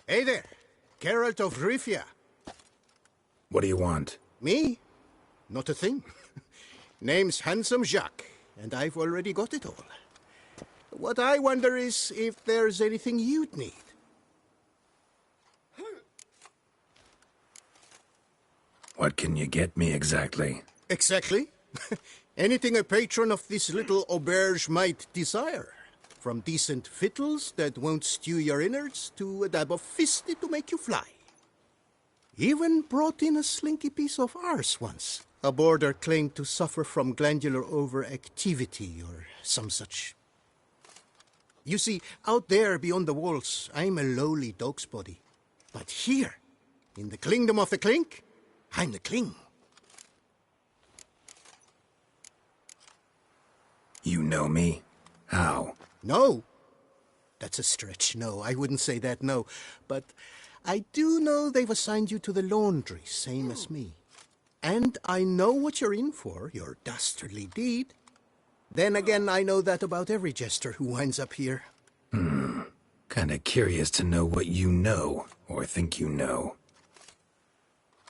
Hey there, Geralt of Rivia. What do you want? Me? Not a thing. Name's Handsome Jacques, and I've already got it all. What I wonder is if there's anything you'd need. What can you get me exactly? Exactly. Anything a patron of this little auberge might desire. From decent victuals that won't stew your innards to a dab of fisty to make you fly. Even brought in a slinky piece of arse once. A boarder claimed to suffer from glandular overactivity or some such. You see, out there beyond the walls, I'm a lowly dog's body. But here, in the kingdom of the clink, I'm the king. You know me? How? No. That's a stretch. No, I wouldn't say that, no. But I do know they've assigned you to the laundry, same as me. And I know what you're in for, your dastardly deed. Then again, I know that about every jester who winds up here. Kinda curious to know what you know, or think you know.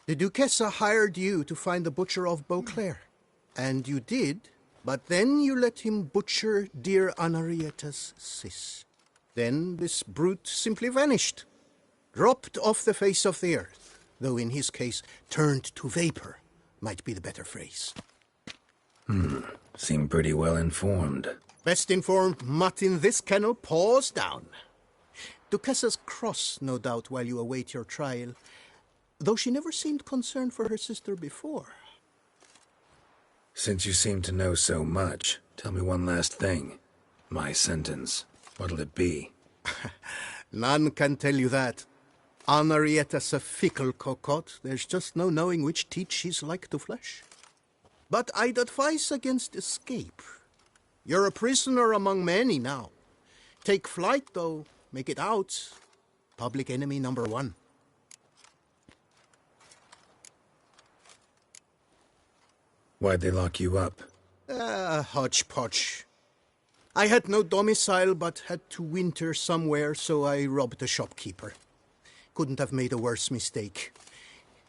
The Duchessa hired you to find the butcher of Beauclair. And you did, but then you let him butcher dear Anarietta's sis. Then this brute simply vanished. Dropped off the face of the earth, though in his case, turned to vapor, might be the better phrase. Seem pretty well informed. Best informed mutt in this kennel, paws down. Duchessa's cross, no doubt, while you await your trial, though she never seemed concerned for her sister before. Since you seem to know so much, tell me one last thing. My sentence. What'll it be? None can tell you that. Anarietta's a fickle cocotte. There's just no knowing which teeth she's like to flesh. But I'd advise against escape. You're a prisoner among many now. Take flight, though. Make it out. Public enemy number one. Why'd they lock you up? Hodgepodge. I had no domicile, but had to winter somewhere, so I robbed a shopkeeper. Couldn't have made a worse mistake.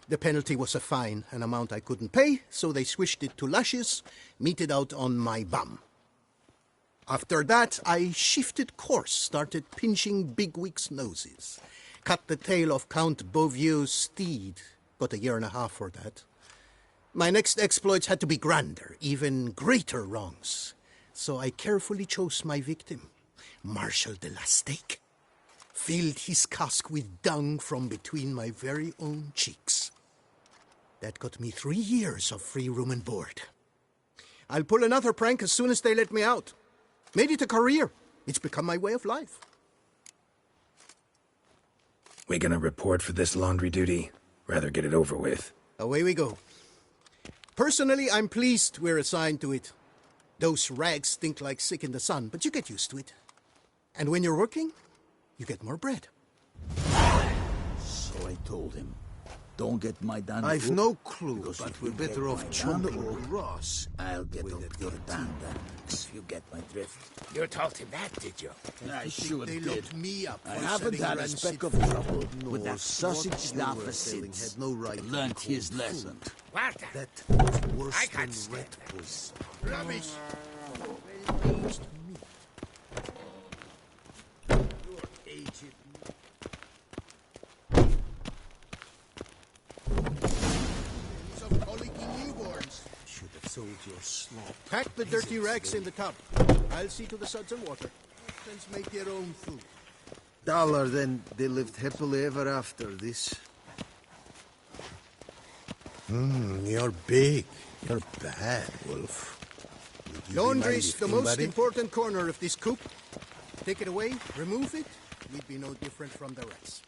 The penalty was a fine, an amount I couldn't pay, so they switched it to lashes, meted out on my bum. After that, I shifted course, started pinching bigwigs' noses. Cut the tail of Count Beauvieux's steed. Got a year and a half for that. My next exploits had to be grander, even greater wrongs. So I carefully chose my victim, Marshal de la Stake. Filled his cask with dung from between my very own cheeks. That got me 3 years of free room and board. I'll pull another prank as soon as they let me out. Made it a career. It's become my way of life. We gonna report for this laundry duty? Rather get it over with. Away we go. Personally, I'm pleased we're assigned to it. Those rags stink like sick in the sun, but you get used to it. And when you're working, you get more bread. So I told him, don't get my Dan. I've no clue, because but if we're you better get off my chomping Dan on Ross. I'll get with up it your with Dan, if you get my drift. You told him that, did you? I sure They did. locked me up I for haven't selling had a rancid speck of food. trouble No, with that what sausage you laugher were selling since. had no right to Learned be his called lesson. Walter, That was worse I than can't stand rat that. puss. rubbish. Some colicky newborns. Should have sold your slop. Pack the dirty rags in the tub. I'll see to the suds and water. Friends make their own food. Dollar, then they lived happily ever after this. You're big. You're bad, Wolf. Laundry's the most important corner of this coop. Take it away, remove it, we'd be no different from the rest.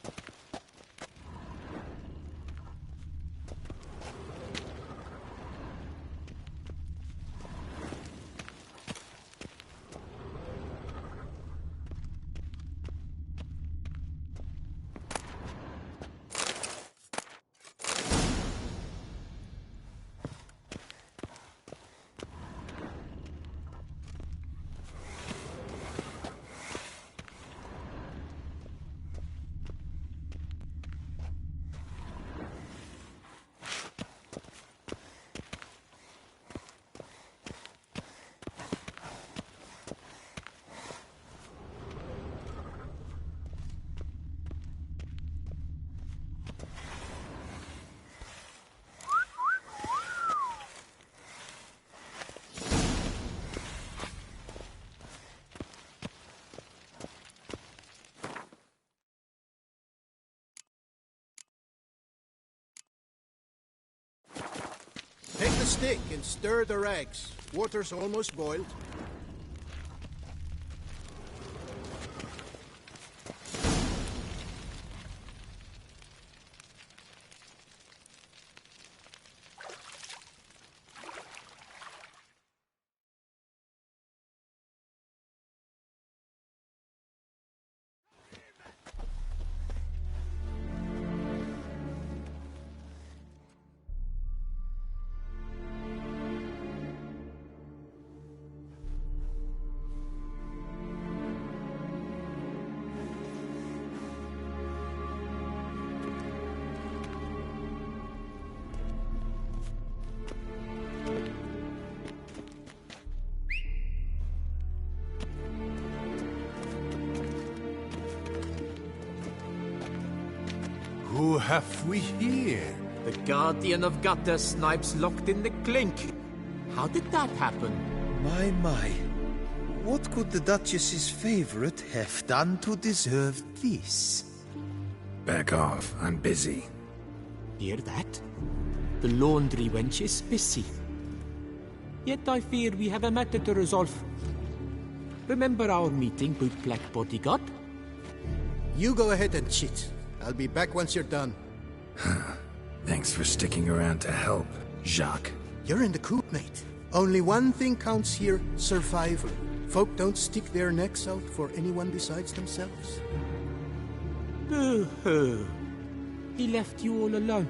stick and stir the rags. Water's almost boiled. Who have we here? The Guardian of Gutter Snipes locked in the clink. How did that happen? My. What could the Duchess's favorite have done to deserve this? Back off. I'm busy. Hear that? The laundry wench is busy. Yet I fear we have a matter to resolve. Remember our meeting, bootblack bodyguard? You go ahead and cheat. I'll be back once you're done. Thanks for sticking around to help, Jacques. You're in the coop, mate. Only one thing counts here, survival. Folk don't stick their necks out for anyone besides themselves. Boo-hoo. He left you all alone.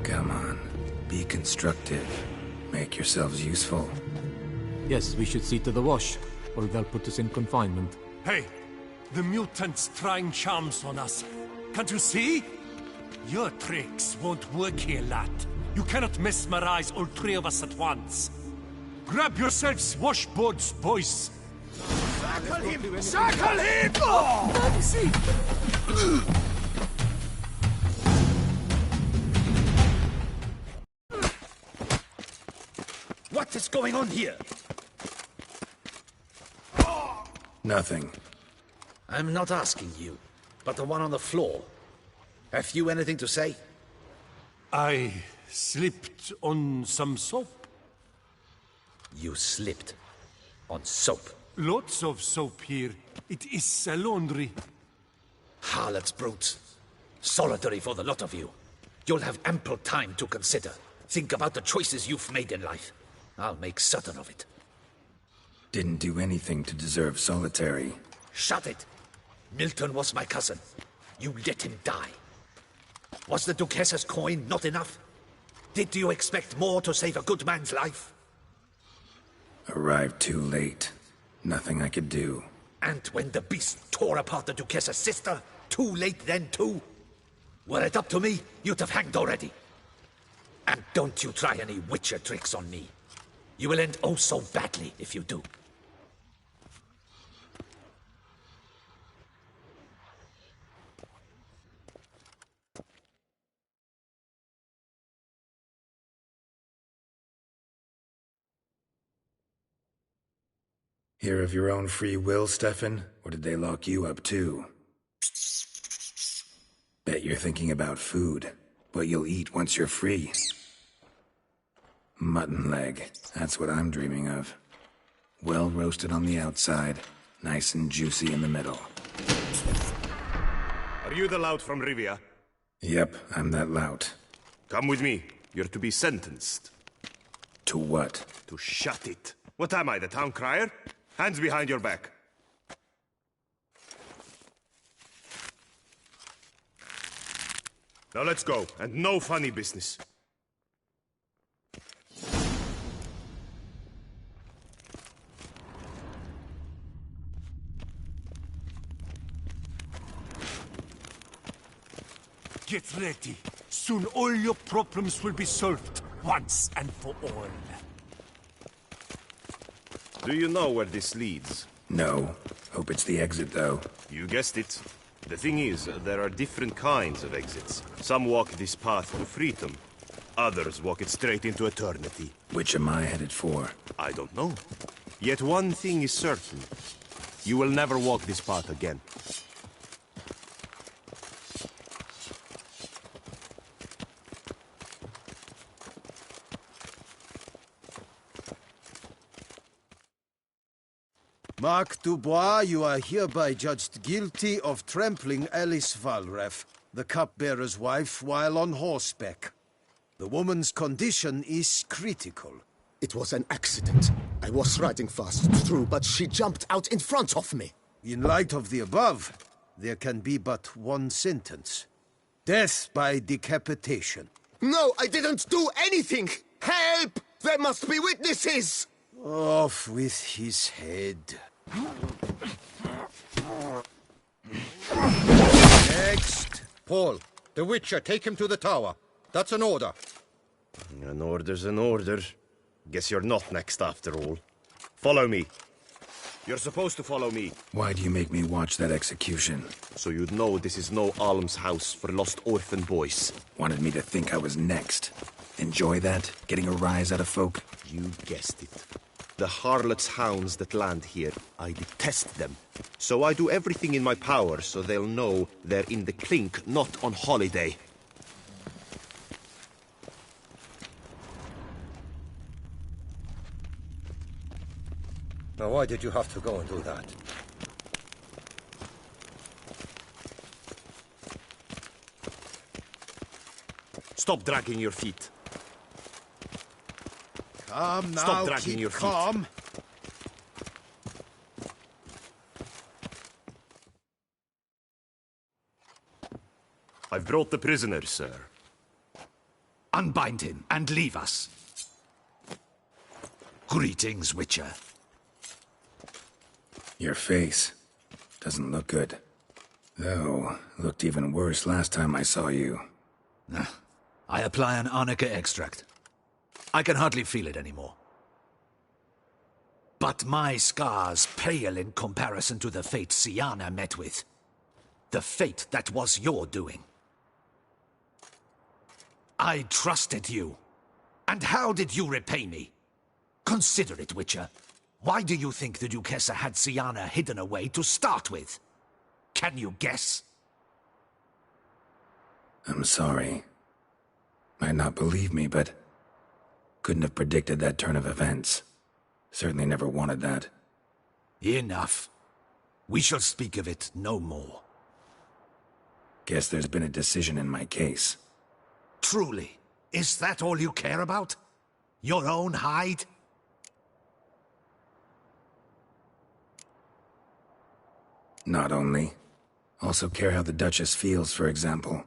Come on. Be constructive. Make yourselves useful. Yes, we should see to the wash, or they'll put us in confinement. Hey! The mutant's trying charms on us. Can't you see? Your tricks won't work here, lad. You cannot mesmerize all three of us at once. Grab yourselves washboards, boys. Shackle him! Shackle him! Oh! What is going on here? Nothing. I'm not asking you, but the one on the floor. Have you anything to say? I slipped on some soap. You slipped on soap. Lots of soap here. It is a laundry. Harlots, brutes. Solitary for the lot of you. You'll have ample time to consider. Think about the choices you've made in life. I'll make certain of it. Didn't do anything to deserve solitary. Shut it! Milton was my cousin. You let him die. Was the Duchess's coin not enough? Did you expect more to save a good man's life? Arrived too late. Nothing I could do. And when the beast tore apart the Duchess's sister, too late then too? Were it up to me, you'd have hanged already. And don't you try any Witcher tricks on me. You will end oh so badly if you do. Here of your own free will, Stefan? Or did they lock you up too? Bet you're thinking about food. What you'll eat once you're free. Mutton leg. That's what I'm dreaming of. Well roasted on the outside, nice and juicy in the middle. Are you the lout from Rivia? Yep, I'm that lout. Come with me. You're to be sentenced. To what? To shut it. What am I, the town crier? Hands behind your back. Now let's go, and no funny business. Get ready. Soon all your problems will be solved, once and for all. Do you know where this leads? No. Hope it's the exit, though. You guessed it. The thing is, there are different kinds of exits. Some walk this path to freedom. Others walk it straight into eternity. Which am I headed for? I don't know. Yet one thing is certain. You will never walk this path again. Mark Dubois, you are hereby judged guilty of trampling Alice Valref, the cupbearer's wife, while on horseback. The woman's condition is critical. It was an accident. I was riding fast through, but she jumped out in front of me. In light of the above, there can be but one sentence. Death by decapitation. No, I didn't do anything! Help! There must be witnesses! Off with his head. Next. Paul, the Witcher, take him to the tower. That's an order. An order's an order. Guess you're not next after all. Follow me. You're supposed to follow me. Why do you make me watch that execution? So you'd know this is no almshouse for lost orphan boys. Wanted me to think I was next. Enjoy that? Getting a rise out of folk? You guessed it. The harlots' hounds that land here, I detest them. So I do everything in my power so they'll know they're in the clink, not on holiday. Now, why did you have to go and do that? Stop dragging your feet. Calm now, Stop dragging keep your feet. calm. I've brought the prisoner, sir. Unbind him and leave us. Greetings, Witcher. Your face doesn't look good. Though, looked even worse last time I saw you. I apply an arnica extract. I can hardly feel it anymore. But my scars pale in comparison to the fate Syanna met with. The fate that was your doing. I trusted you. And how did you repay me? Consider it, Witcher. Why do you think the Duchessa had Syanna hidden away to start with? Can you guess? I'm sorry. Might not believe me, but couldn't have predicted that turn of events. Certainly never wanted that. Enough. We shall speak of it no more. Guess there's been a decision in my case. Truly, is that all you care about? Your own hide? Not only. Also care how the Duchess feels, for example.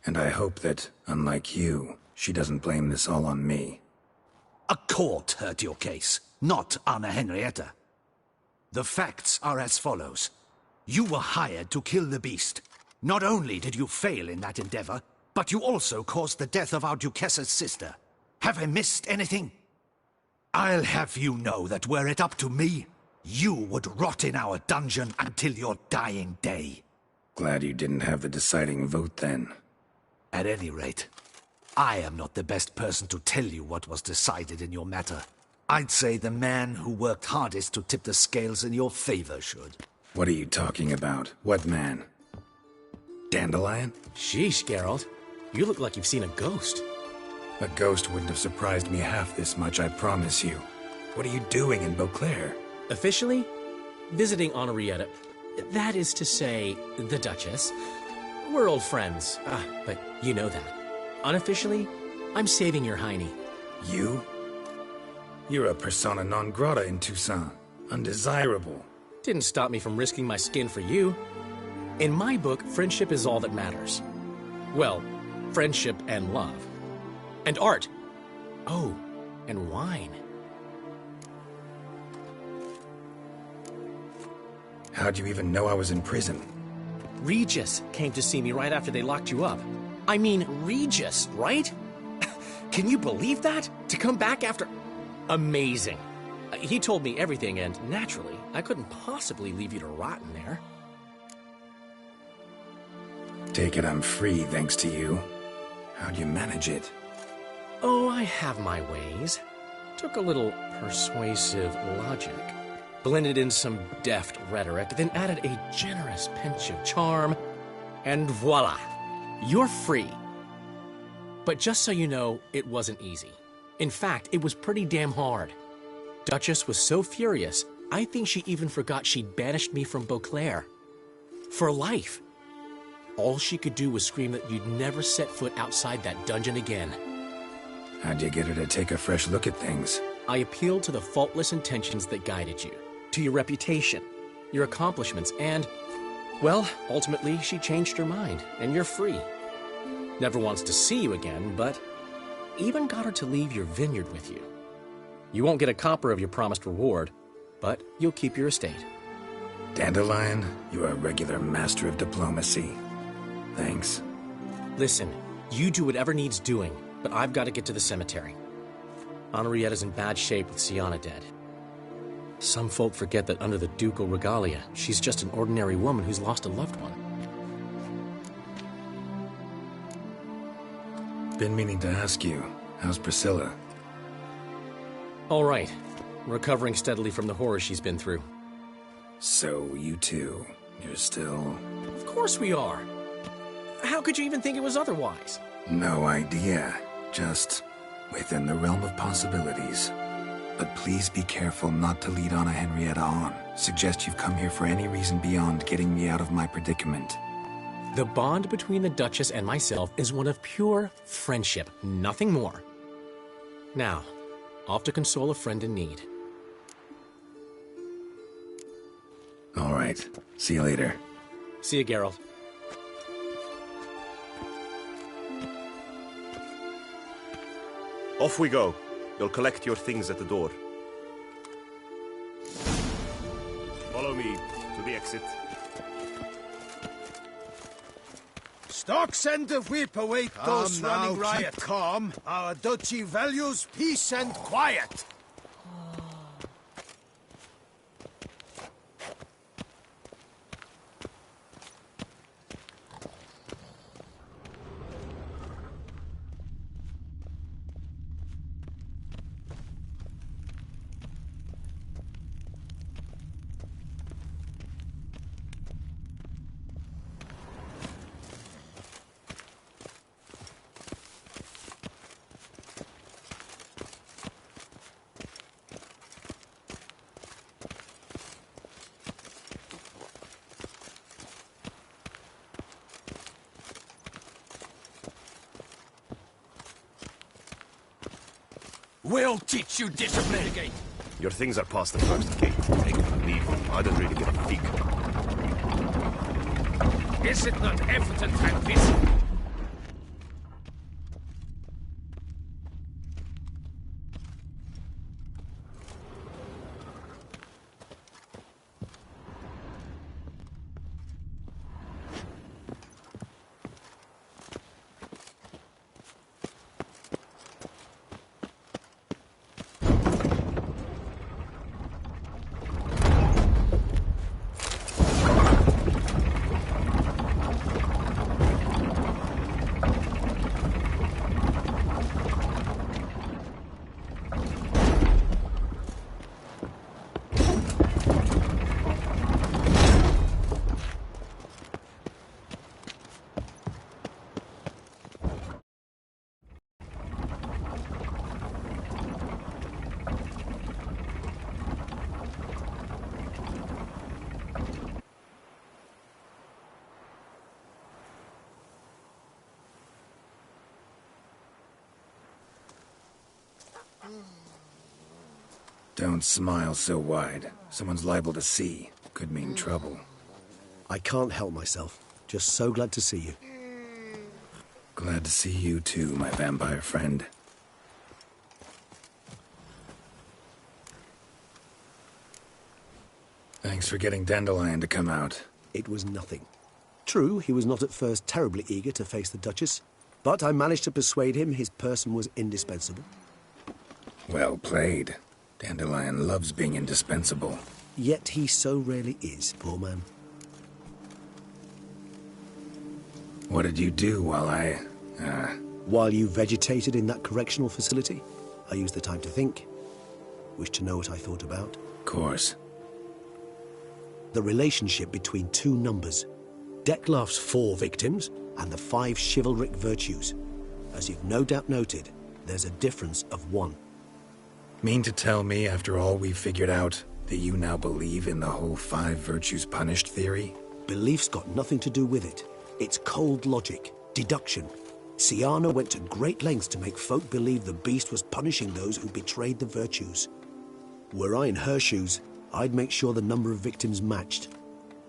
And I hope that, unlike you, she doesn't blame this all on me. A court heard your case, not Anna Henrietta. The facts are as follows. You were hired to kill the beast. Not only did you fail in that endeavor, but you also caused the death of our Duchessa's sister. Have I missed anything? I'll have you know that were it up to me, you would rot in our dungeon until your dying day. Glad you didn't have the deciding vote then. At any rate, I am not the best person to tell you what was decided in your matter. I'd say the man who worked hardest to tip the scales in your favor should. What are you talking about? What man? Dandelion? Sheesh, Geralt. You look like you've seen a ghost. A ghost wouldn't have surprised me half this much, I promise you. What are you doing in Beauclair? Officially, visiting Henrietta. That is to say, the Duchess. We're old friends, but you know that. Unofficially, I'm saving your hiney. You? You're a persona non grata in Toussaint. Undesirable. Didn't stop me from risking my skin for you. In my book, friendship is all that matters. Well, friendship and love. And art. Oh, and wine. How'd you even know I was in prison? Regis came to see me right after they locked you up. I mean, Regis, right? Can you believe that? To come back after... Amazing. He told me everything, and naturally, I couldn't possibly leave you to rot in there. Take it I'm free, thanks to you. How'd you manage it? Oh, I have my ways. Took a little persuasive logic. Blended in some deft rhetoric, then added a generous pinch of charm, and voila! You're free. But just so you know, it wasn't easy. In fact, it was pretty damn hard. Duchess was so furious, I think she even forgot she'd banished me from Beauclair. For life. All she could do was scream that you'd never set foot outside that dungeon again. How'd you get her to take a fresh look at things? I appealed to the faultless intentions that guided you, to your reputation, your accomplishments, and, well, ultimately she changed her mind, and you're free. Never wants to see you again, but even got her to leave your vineyard with you. You won't get a copper of your promised reward, but you'll keep your estate. Dandelion, you are a regular master of diplomacy. Thanks. Listen, you do whatever needs doing, but I've got to get to the cemetery. Henrietta's in bad shape with Siana dead. Some folk forget that under the ducal regalia, she's just an ordinary woman who's lost a loved one. Been meaning to ask you, how's Priscilla? All right. Recovering steadily from the horror she's been through. So, you two, you're still... Of course we are. How could you even think it was otherwise? No idea. Just within the realm of possibilities. But please be careful not to lead Anna Henrietta on. Suggest you've come here for any reason beyond getting me out of my predicament. The bond between the Duchess and myself is one of pure friendship, nothing more. Now, off to console a friend in need. All right. See you later. See you, Geralt. Off we go. You'll collect your things at the door. Follow me to the exit. Stocks and the whip await those running riot. Calm. Our duchy values peace and quiet. We'll teach you discipline again. Your things are past the first gate. Take them, leave them. I don't really give a fig. Is it not evident and visible? Don't smile so wide. Someone's liable to see. Could mean trouble. I can't help myself. Just so glad to see you. Glad to see you too, my vampire friend. Thanks for getting Dandelion to come out. It was nothing. True, he was not at first terribly eager to face the Duchess, but I managed to persuade him his person was indispensable. Well played. Dandelion loves being indispensable. Yet he so rarely is, poor man. What did you do while While you vegetated in that correctional facility, I used the time to think. Wish to know what I thought about? Of course. The relationship between two numbers. Dettlaff's 4 victims and the 5 chivalric virtues. As you've no doubt noted, there's a difference of 1. Mean to tell me, after all we've figured out, Do you now believe in the whole 5 virtues punished theory? Belief's got nothing to do with it. It's cold logic, deduction. Syanna went to great lengths to make folk believe the beast was punishing those who betrayed the virtues. Were I in her shoes, I'd make sure the number of victims matched.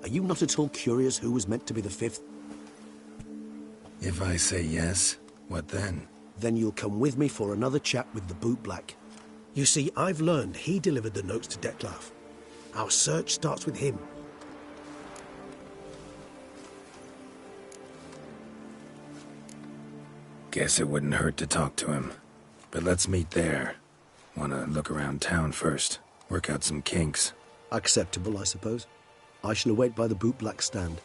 Are you not at all curious who was meant to be the 5th? If I say yes, what then? Then you'll come with me for another chat with the Bootblack. You see, I've learned he delivered the notes to Dettlaff. Our search starts with him. Guess it wouldn't hurt to talk to him. But let's meet there. Wanna look around town first. Work out some kinks. Acceptable, I suppose. I shall await by the Bootblack stand.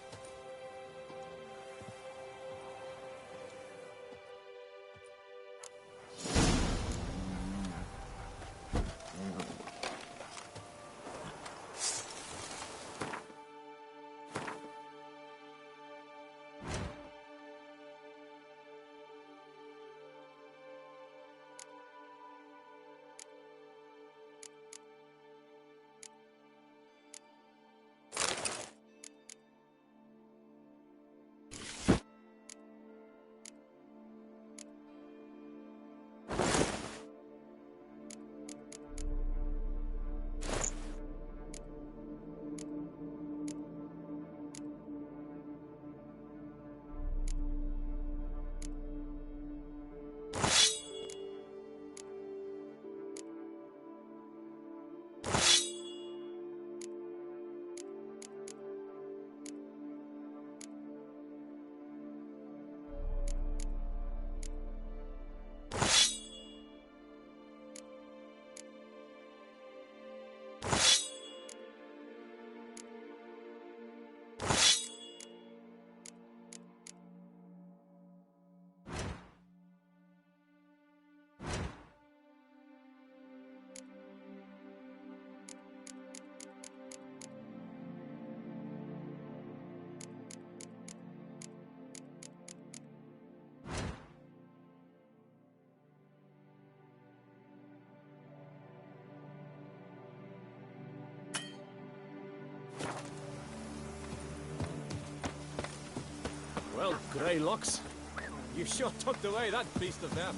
Well, Greylocks, you sure tucked away that beast of them.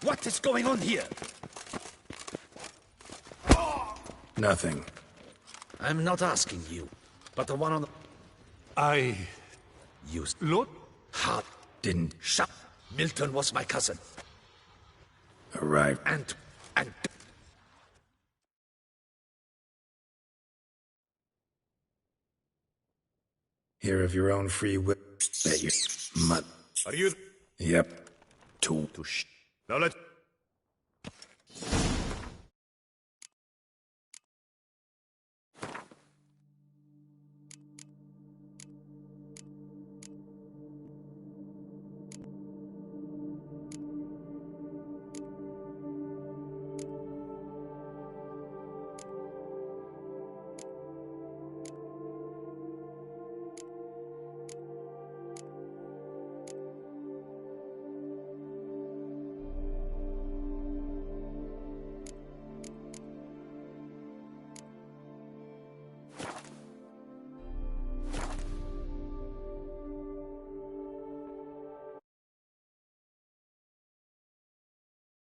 What is going on here? Nothing. I'm not asking you, but the one on the... I... You... Lord? Hard. Didn't... Shut. Milton was my cousin. arrive. And... Here of your own free will. Bet you... Mud. Are you... Yep. Two. Now let...